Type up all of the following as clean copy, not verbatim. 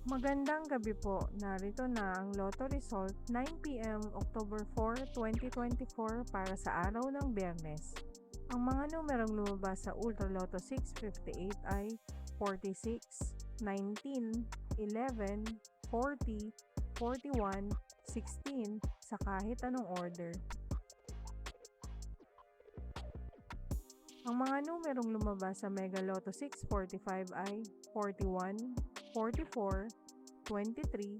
Magandang gabi po. Narito na ang Lotto result 9 p.m. October 4, 2024 para sa araw ng Biyernes. Ang mga numerong lumabas sa Ultra Lotto 658 ay 46, 19, 11, 40, 41, 16 sa kahit anong order. Ang mga numerong lumabas sa Mega Lotto 645 ay 41, 44, 23,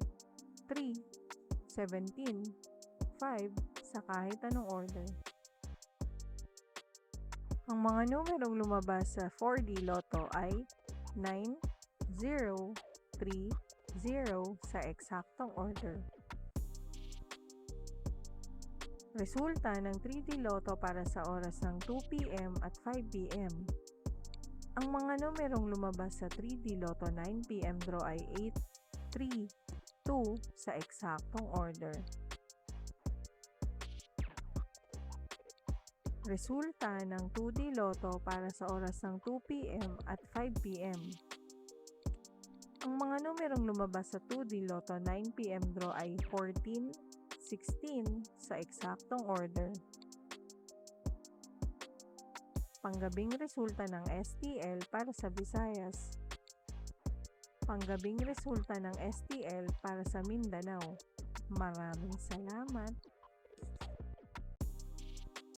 3, 17, 5 sa kahit anong order. Ang mga numerong lumabas sa 4D Lotto ay 9, 0, 3, 0 sa eksaktong order. Resulta ng 3D Lotto para sa oras ng 2 p.m. at 5 p.m. Ang mga numerong lumabas sa 3D Lotto 9 p.m. draw ay 8, 3, 2 sa eksaktong order. Resulta ng 2D Lotto para sa oras ng 2 p.m. at 5 p.m. Ang mga numerong lumabas sa 2D Lotto 9 p.m. draw ay 14, 16 sa eksaktong order. Panggabing resulta ng STL para sa Visayas. Panggabing resulta ng STL para sa Mindanao. Maraming salamat!